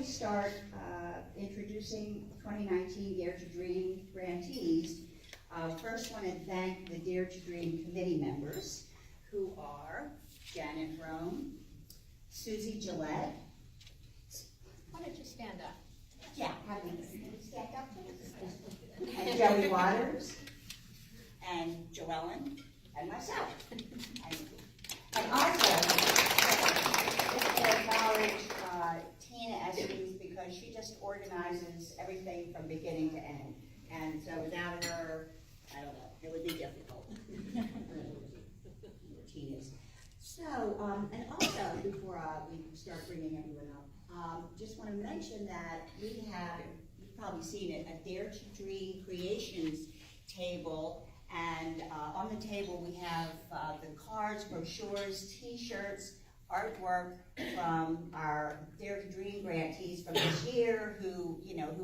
start introducing 2019 Dare to Dream grantees, first want to thank the Dare to Dream committee members, who are Janet Rome, Susie Gillette. Why don't you stand up? Yeah, have me stand up, please. And Joey Waters, and JoEllen, and myself. And also, just to acknowledge Tina Estes, because she just organizes everything from beginning to end. And so without her, I don't know, it would be difficult. Tina's. So, and also, before we start bringing everyone up, just want to mention that we have, you've probably seen it, a Dare to Dream Creations table. And on the table we have the cards, brochures, t-shirts, artwork from our Dare to Dream grantees from this year who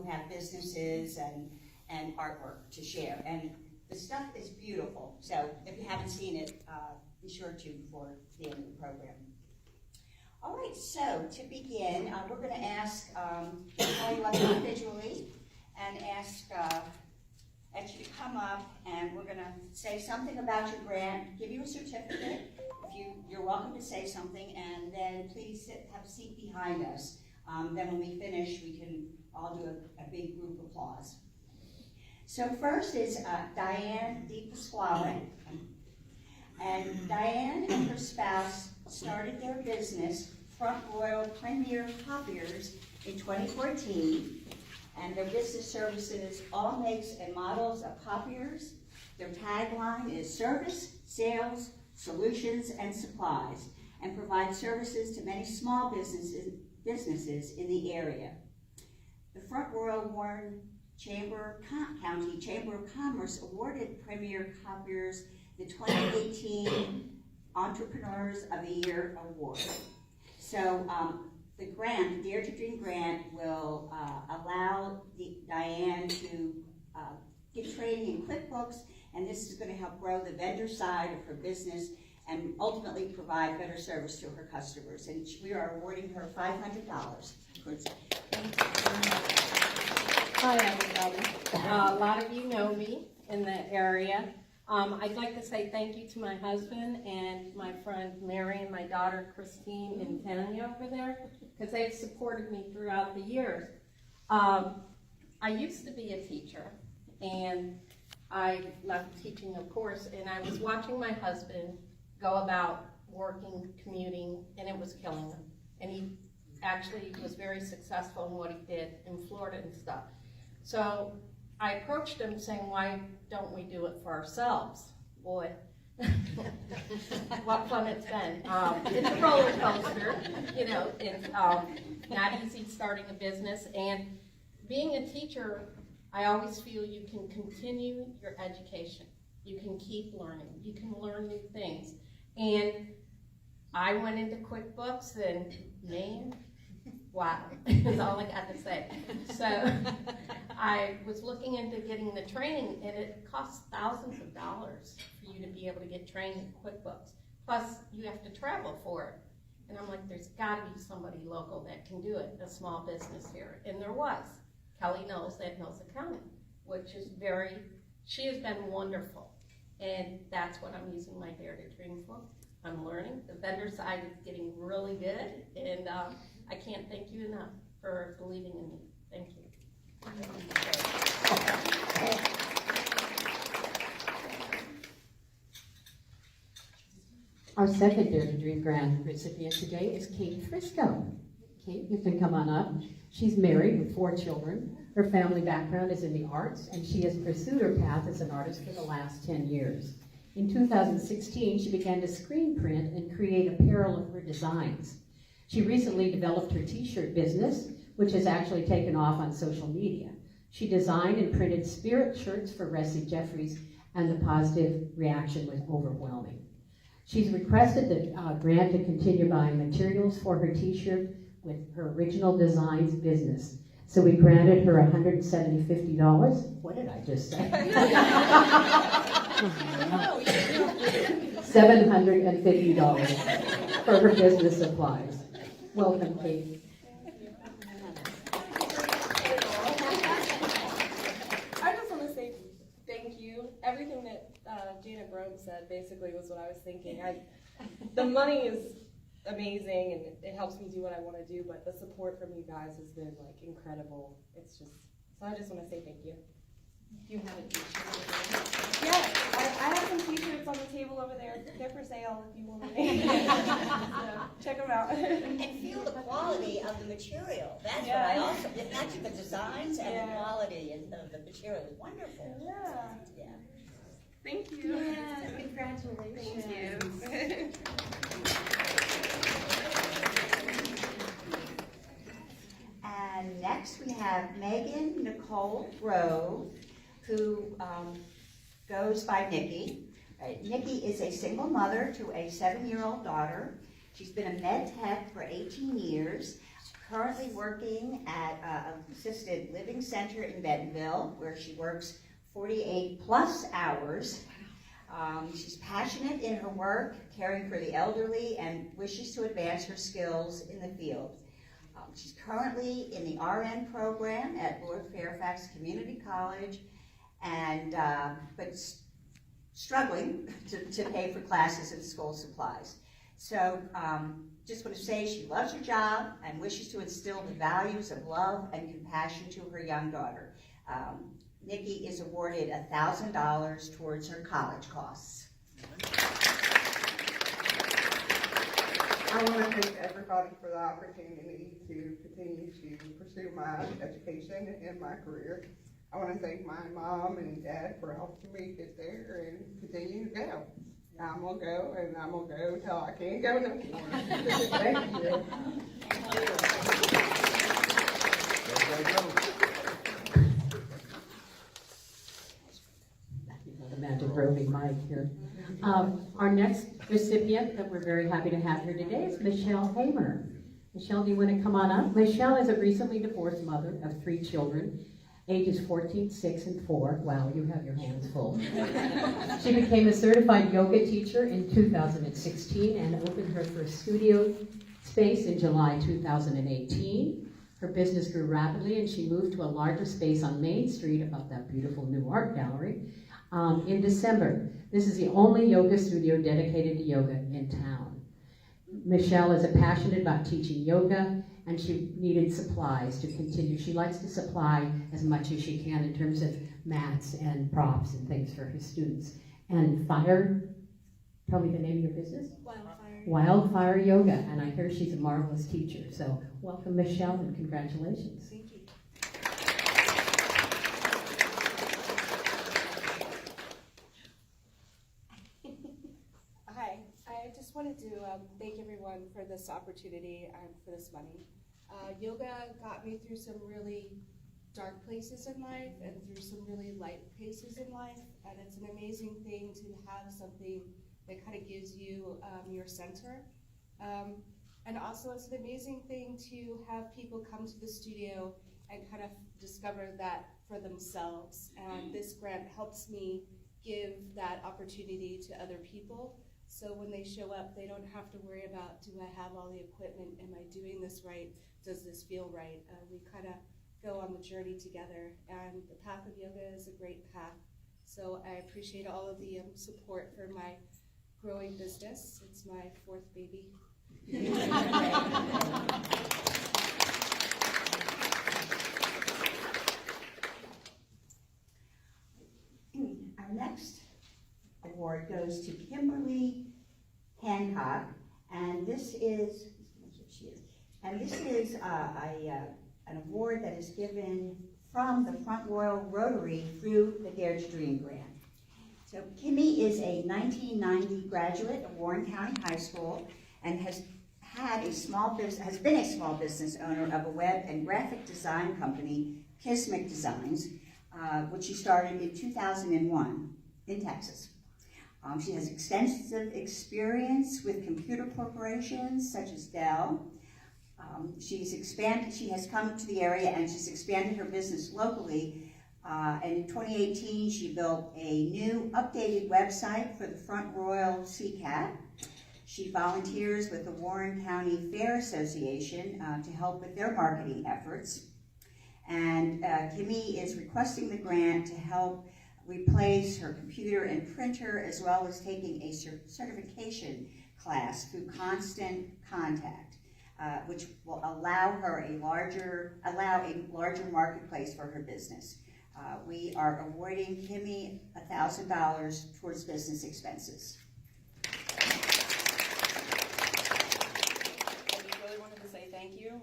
have businesses and artwork to share. And the stuff is beautiful. So if you haven't seen it, be sure to before the end of the program. All right, so to begin, we're going to ask call you up individually and ask you to come up, and we're going to say something about your grant, give you a certificate. You're welcome to say something, and then please have a seat behind us. Then when we finish, we can all do a big group applause. So first is Diane DePasquale. And Diane and her spouse started their business, Front Royal Premier Copiers, in 2014. And their business services all makes and models of copiers. Their tagline is service, sales, solutions, and supplies, and provides services to many small businesses in the area. The Front Royal Warren County Chamber of Commerce awarded Premier Copiers the 2018 Entrepreneurs of the Year Award. So the grant, the Dare to Dream grant, will allow Diane to get training in QuickBooks, and this is going to help grow the vendor side of her business and ultimately provide better service to her customers. And we are awarding her $500. Hi, everybody. A lot of you know me in the area. I'd like to say thank you to my husband and my friend Mary and my daughter Christine and Tanya over there, because they've supported me throughout the years. I used to be a teacher, and I left teaching, of course, and I was watching my husband go about working, commuting, and it was killing him. And he actually was very successful in what he did in Florida and stuff. So I approached him saying, why don't we do it for ourselves? Boy, what fun it's been. It's a roller coaster, you know, it's not easy starting a business. And being a teacher, I always feel you can continue your education. You can keep learning. You can learn new things. And I went into QuickBooks and man, wow, is all I got to say. So I was looking into getting the training, and it costs thousands of dollars for you to be able to get trained in QuickBooks. Plus, you have to travel for it. And I'm like, there's got to be somebody local that can do it, a small business here. And there was. Kelly knows that knows accounting, which is she has been wonderful. And that's what I'm using my Dare to Dream for. I'm learning. The vendor side is getting really good, and I can't thank you enough for believing in me. Thank you. Our second Dare to Dream grant recipient today is Kate Frisco. Kate, you can come on up. She's married with 4 children. Her family background is in the arts, and she has pursued her path as an artist for the last 10 years. In 2016, she began to screen print and create apparel of her designs. She recently developed her t-shirt business, which has actually taken off on social media. She designed and printed spirit shirts for Resi Jeffries, and the positive reaction was overwhelming. She's requested the grant to continue buying materials for her t-shirt with her original designs business. So we granted her $150. What did I just say? $750 for her business supplies. Welcome, Kate. everything that Janet Rome said basically was what I was thinking. The money is amazing and it helps me do what I want to do, but the support from you guys has been like incredible. It's just, so I just want to say thank you. You have a t-shirt. Yeah, I have some t-shirts on the table over there. They're for sale if you want them. So check them out. And feel the quality of the material. That's what I also, actually the designs and the quality of the material is wonderful. Yeah. Thank you. Yeah, congratulations. Thank you. And next we have Nicole Rowe, who goes by Nikki. Nikki is a single mother to a 7-year-old daughter. She's been a med tech for 18 years, currently working at an assisted living center in Bentonville, where she works 48 plus hours. She's passionate in her work, caring for the elderly, and wishes to advance her skills in the field. She's currently in the RN program at Lord Fairfax Community College, and but struggling to pay for classes and school supplies. So just want to say she loves her job and wishes to instill the values of love and compassion to her young daughter. Nikki is awarded $1,000 towards her college costs. I want to thank everybody for the opportunity to continue to pursue my education and my career. I want to thank my mom and dad for helping me get there and continue to go. I'm going to go, and I'm going to go until I can't go no more. Thank you. The magic roving mic here. Our next recipient that we're very happy to have here today is Michelle Weimer. Michelle, do you want to come on up? Michelle is a recently divorced mother of 3 children, ages 14, 6, and 4. Wow, you have your hands full. She became a certified yoga teacher in 2016 and opened her first studio space in July 2018. Her business grew rapidly and she moved to a larger space on Main Street above that beautiful new art gallery in December. This is the only yoga studio dedicated to yoga in town. Michelle is passionate about teaching yoga, and she needed supplies to continue. She likes to supply as much as she can in terms of mats and props and things for her students. And tell me the name of your business? Wildfire Yoga, and I hear she's a marvelous teacher. So welcome, Michelle, and congratulations. Thank you. Hi, I just wanted to thank everyone for this opportunity and for this money. Yoga got me through some really dark places in life and through some really light places in life, and it's an amazing thing to have something that kind of gives you your center. And also it's an amazing thing to have people come to the studio and kind of discover that for themselves. And this grant helps me give that opportunity to other people. So when they show up, they don't have to worry about, do I have all the equipment? Am I doing this right? Does this feel right? We kind of go on the journey together, and the path of yoga is a great path. So I appreciate all of the support for my growing business. It's my 4th baby. Our next award goes to Kimberly Hancock, and this is an award that is given from the Front Royal Rotary through the Dare to Dream grant. So Kimmy is a 1990 graduate of Warren County High School and has been a small business owner of a web and graphic design company, Kismic Designs, which she started in 2001 in Texas. She has extensive experience with computer corporations such as Dell. She has come to the area and she's expanded her business locally. And in 2018, she built a new updated website for the Front Royal CCAT. She volunteers with the Warren County Fair Association to help with their marketing efforts. And Kimmy is requesting the grant to help replace her computer and printer, as well as taking a certification class through Constant Contact, which will allow a larger marketplace for her business. We are awarding Kimmy $1,000 towards business expenses. Thank you.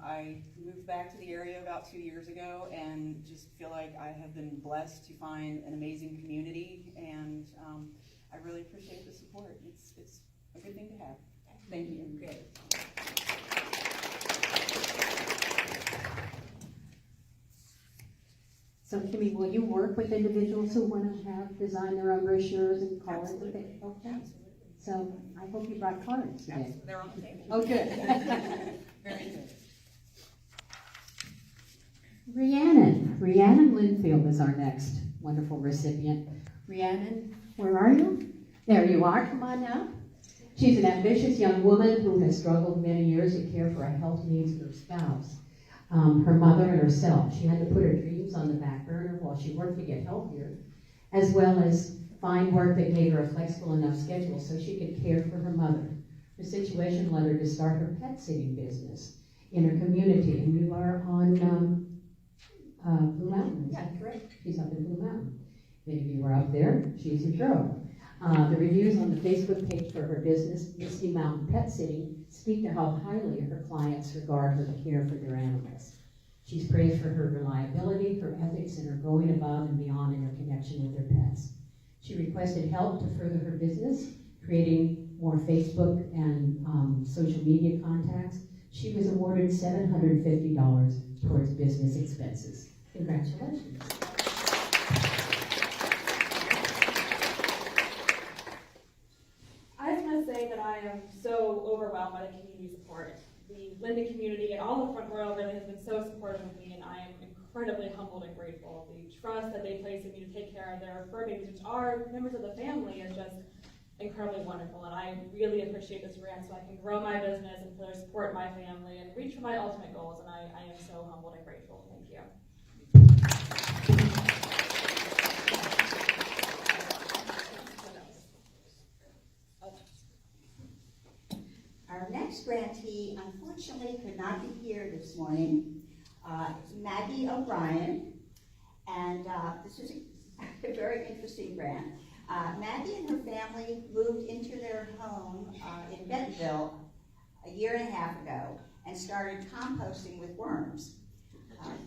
I moved back to the area about 2 years ago and just feel like I have been blessed to find an amazing community, and I really appreciate the support. It's a good thing to have. Thank you. Great. So Kimmy, will you work with individuals who want to design their own brochures and cards? Absolutely. Okay. So I hope you brought cards today. They're on the table. Oh, good. Very good. Rhiannon Winfield is our next wonderful recipient. Rhiannon, where are you? There you are. Come on now. She's an ambitious young woman who has struggled many years to care for her health needs of her spouse, her mother, and herself. She had to put her dreams on the back burner while she worked to get healthier, as well as find work that gave her a flexible enough schedule so she could care for her mother. Her situation led her to start her pet sitting business in her community, and you are on Blue Mountain, is that correct? She's up in Blue Mountain. Many of you are up there. She's a hero. The reviews on the Facebook page for her business, Misty Mountain Pet Sitting, speak to how highly her clients regard her care for their animals. She's praised for her reliability, her ethics, and her going above and beyond in her connection with her pets. She requested help to further her business, creating more Facebook and social media contacts. She was awarded $750 towards business expenses. Congratulations. I just want to say that I am so overwhelmed by the community support. The Linden community and all of Front Royal really has been so supportive of me, and I am incredibly humbled and grateful. The trust that they place in me to take care of their fur babies, which are members of the family, is just incredibly wonderful, and I really appreciate this grant so I can grow my business and further support my family and reach for my ultimate goals, and I am so humbled and grateful. Thank you. Our next grantee, unfortunately, could not be here this morning. Maggie O'Brien, and this is a very interesting grant. Maggie and her family moved into their home in Bentonville a year and a half ago and started composting with worms.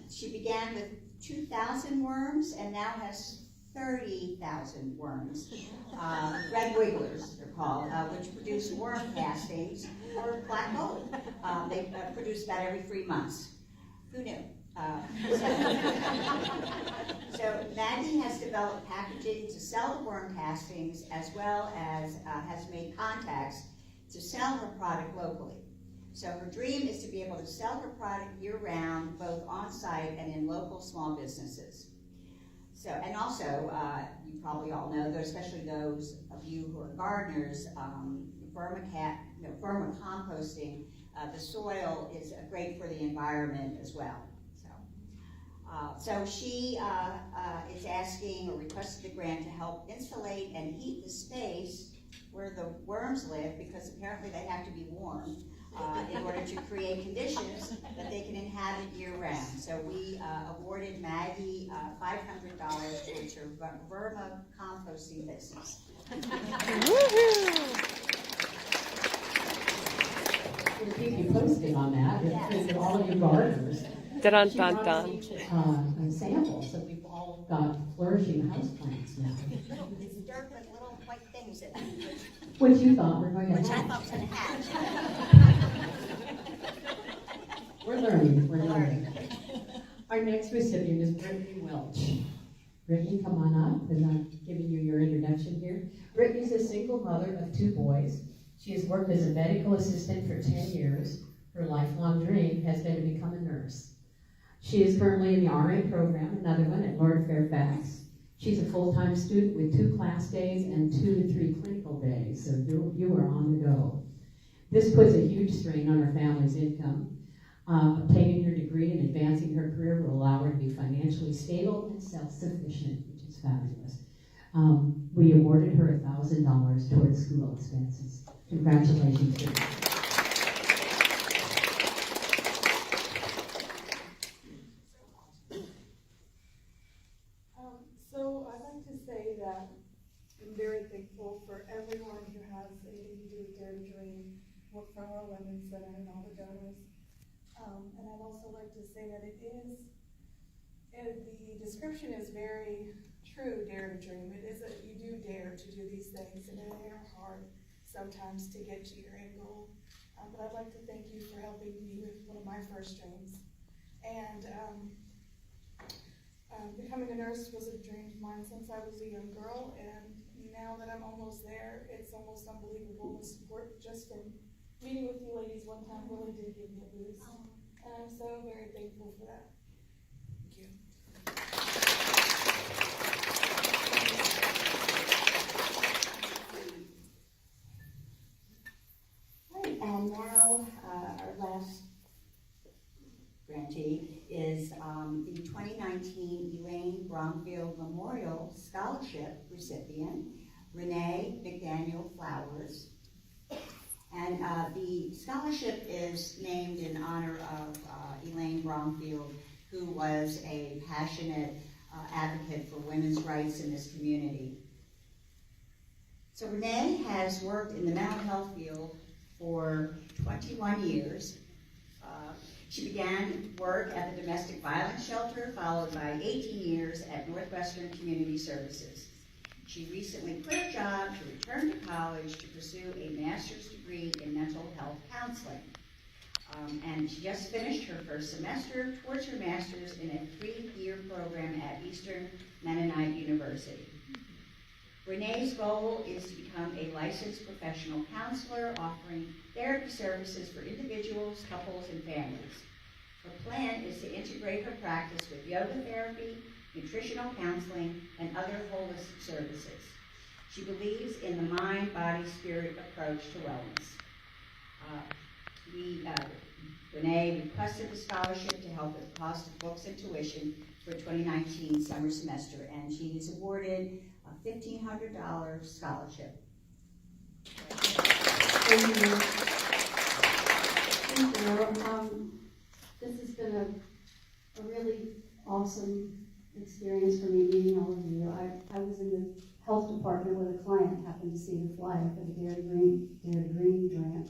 She began with 2,000 worms and now has 30,000 worms. Red wigglers, they're called, which produce worm castings for black gold. They produce about every 3 months. Who knew? So Maggie has developed packaging to sell the worm castings, as well as has made contacts to sell her product locally. So her dream is to be able to sell her product year-round, both on-site and in local small businesses. So, and also, you probably all know, especially those of you who are gardeners, vermicomposting, the soil is great for the environment as well. So she is asking or requested the grant to help insulate and heat the space where the worms live, because apparently they have to be warm in order to create conditions that they can inhabit year-round. So we awarded Maggie $500 towards her vermicomposting business. We'll keep you posted on that. Yes. All of you gardeners. Dun dun dun. A sample, so we've all got flourishing houseplants now. It's dirt with little white things in it. Which you thought were going to Which I hatch. thought was going to hatch. We're learning. Our next recipient is Brittany Welch. Brittany, come on up, and I'm giving you your introduction here. Brittany's a single mother of 2 boys. She has worked as a medical assistant for 10 years. Her lifelong dream has been to become a nurse. She is currently in the RA program, another one at Lord Fairfax. She's a full-time student with 2 class days and 2 to 3 clinical days, so you are on the go. This puts a huge strain on her family's income. Obtaining her degree and advancing her career will allow her to be financially stable and self-sufficient, which is She's fabulous. We awarded her $1,000 towards school expenses. Congratulations to her. So I'd like to say that I'm very thankful for everyone who has anything to do with Dare to Dream, FRWRC Women's Center, and all the donors. And I'd also like to say that the description is very true, Dare to Dream. It is you do dare to do these things, and they are hard sometimes to get to your end goal. But I'd like to thank you for helping me with one of my first dreams. And becoming a nurse was a dream of mine since I was a young girl, and now that I'm almost there, it's almost unbelievable. The support just from meeting with you ladies one time really did give me a boost, and I'm so very thankful for that. Thank you. Right, and now our last grantee is the 2019 Elaine Bromfield Memorial Scholarship recipient, Renee McDaniel Flowers. And the scholarship is named in honor of Elaine Bromfield, who was a passionate advocate for women's rights in this community. So Renee has worked in the mental health field for 21 years. She began work at the domestic violence shelter, followed by 18 years at Northwestern Community Services. She recently quit her job to return to college to pursue a master's degree in mental health counseling. And she just finished her first semester towards her master's in a 3-year program at Eastern Mennonite University. Renee's goal is to become a licensed professional counselor offering therapy services for individuals, couples, and families. Her plan is to integrate her practice with yoga therapy, nutritional counseling, and other holistic services. She believes in the mind, body, spirit approach to wellness. Renee requested the scholarship to help with the cost of books and tuition for 2019 summer semester, and she is awarded a $1,500 scholarship. Thank you. Thank you. This has been a really awesome experience for me meeting all of you. I was in the health department with a client, happened to see the flyer for the Dare to Dream grant.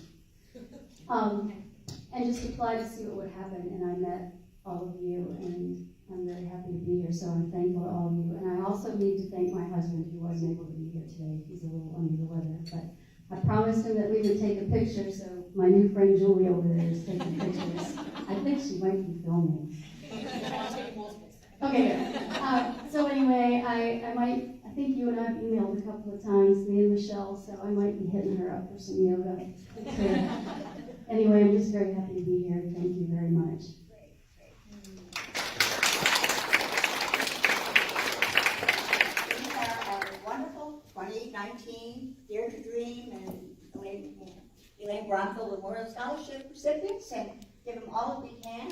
And just applied to see what would happen, and I met all of you, and I'm very happy to be here, so I'm thankful to all of you. And I also need to thank my husband, who wasn't able to be here today. He's a little under the weather, but I promised him that we would take a picture, so my new friend Julie over there is taking pictures. I think she might be filming. Okay, good. So anyway, I think you and I have emailed a couple of times, me and Michelle, so I might be hitting her up for some yoga. So, anyway, I'm just very happy to be here. Thank you very much. These are our wonderful 2019 Dare to Dream and Elaine Bromfield Memorial Scholarship recipients, and give them all that we can.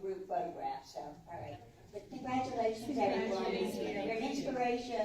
Group photograph, so all right. But congratulations, everyone. You're an inspiration.